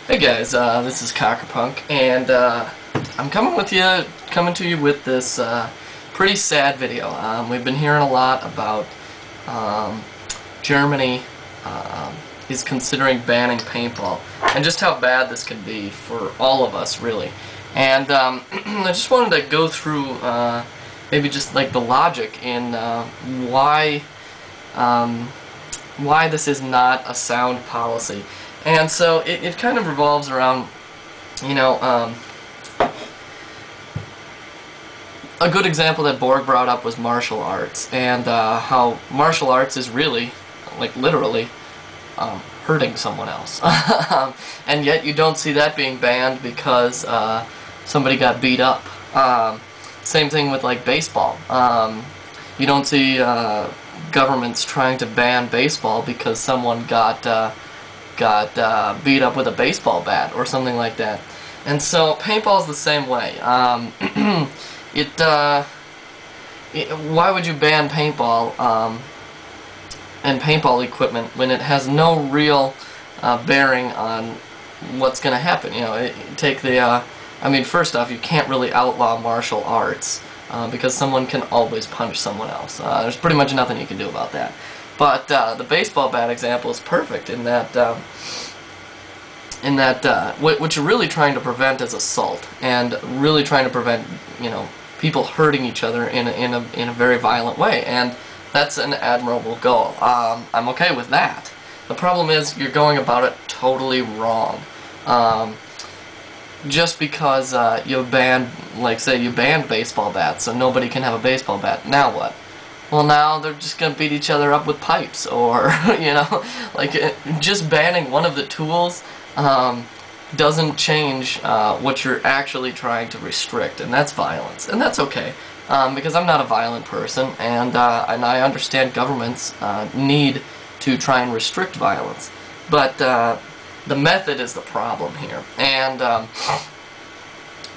Hey guys, this is Cockerpunk, and I'm coming to you with this pretty sad video. We've been hearing a lot about Germany is considering banning paintball, and just how bad this could be for all of us, really. And I just wanted to go through maybe just like the logic in why this is not a sound policy. And so it kind of revolves around, you know, a good example that Borg brought up was martial arts, and how martial arts is really, like literally, hurting someone else. And yet you don't see that being banned because somebody got beat up. Same thing with like baseball. You don't see governments trying to ban baseball because someone got beat up with a baseball bat or something like that. And so paintball is the same way. Why would you ban paintball and paintball equipment when it has no real bearing on what's going to happen? You know, I mean, first off, you can't really outlaw martial arts because someone can always punch someone else. There's pretty much nothing you can do about that. But the baseball bat example is perfect in that what you're really trying to prevent is assault, and really trying to prevent, you know, people hurting each other in a very violent way, and that's an admirable goal. I'm okay with that. The problem is you're going about it totally wrong. Just because you banned, like say you banned baseball bats, so nobody can have a baseball bat. Now what? Well, now they're just going to beat each other up with pipes, or, you know, like, just banning one of the tools doesn't change what you're actually trying to restrict, and that's violence. And that's okay, because I'm not a violent person, and I understand governments need to try and restrict violence. But the method is the problem here. And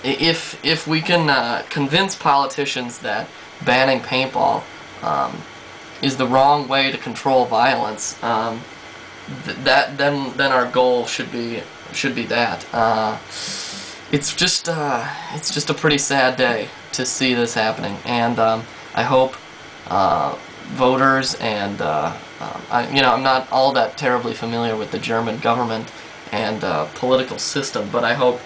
if we can convince politicians that banning paintball is the wrong way to control violence, then our goal should be that. It's just a pretty sad day to see this happening, and I hope voters and you know, I'm not all that terribly familiar with the German government and political system, but I hope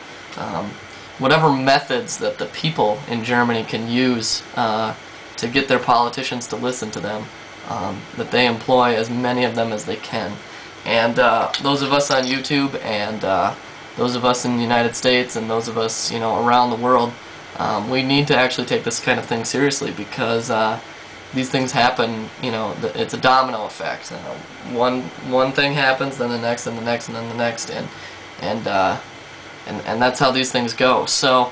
whatever methods that the people in Germany can use to get their politicians to listen to them, that they employ as many of them as they can. And those of us on YouTube, and those of us in the United States, and those of us, you know, around the world, we need to actually take this kind of thing seriously, because these things happen, you know, it's a domino effect. One thing happens, then the next, and the next, and then the next, and that's how these things go. So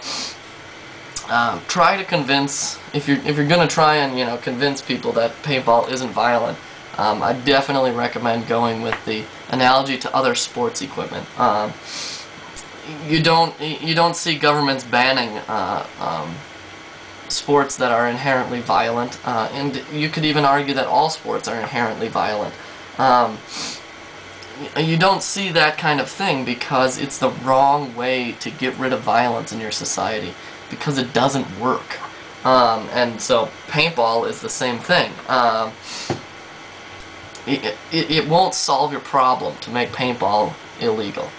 try to convince, if you're gonna try and, you know, convince people that paintball isn't violent, I definitely recommend going with the analogy to other sports equipment. You don't see governments banning sports that are inherently violent, and you could even argue that all sports are inherently violent. You don't see that kind of thing because it's the wrong way to get rid of violence in your society, because it doesn't work. And so paintball is the same thing. It won't solve your problem to make paintball illegal.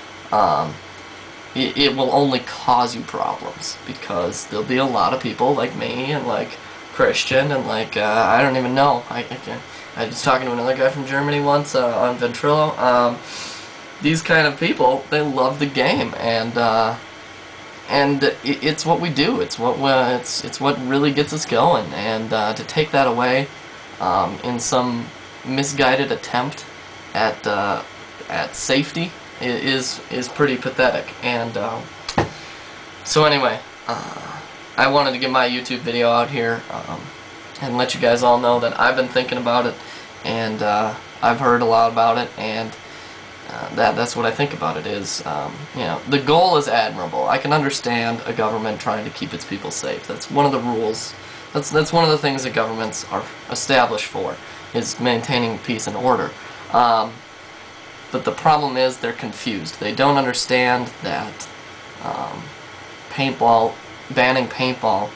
It will only cause you problems, because there'll be a lot of people like me and like Christian and like I don't even know. I was talking to another guy from Germany once on Ventrilo. These kind of people, they love the game, and it's what we do. It's what really gets us going. And to take that away in some misguided attempt at safety is pretty pathetic. And so anyway, I wanted to get my YouTube video out here and let you guys all know that I've been thinking about it, and I've heard a lot about it, and that's what I think about it is, you know, the goal is admirable. I can understand a government trying to keep its people safe. That's one of the rules. That's one of the things that governments are established for, is maintaining peace and order. but the problem is they're confused. They don't understand that banning paintball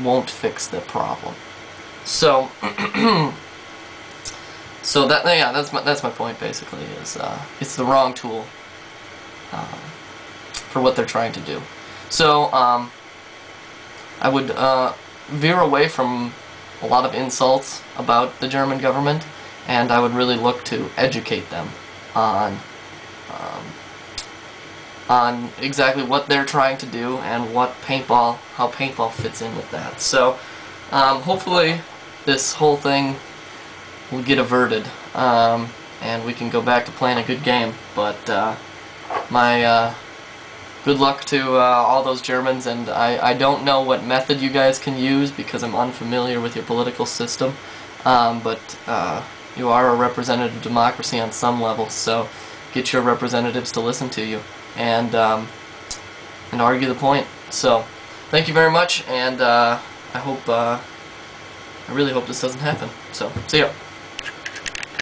won't fix the problem. So, that's my point basically. Is it's the wrong tool for what they're trying to do. So I would veer away from a lot of insults about the German government, and I would really look to educate them on exactly what they're trying to do and how paintball fits in with that. So hopefully this whole thing will get averted, and we can go back to playing a good game. But my good luck to all those Germans, and I don't know what method you guys can use because I'm unfamiliar with your political system, but you are a representative democracy on some level, so get your representatives to listen to you and argue the point. So thank you very much, and I really hope this doesn't happen. So see ya.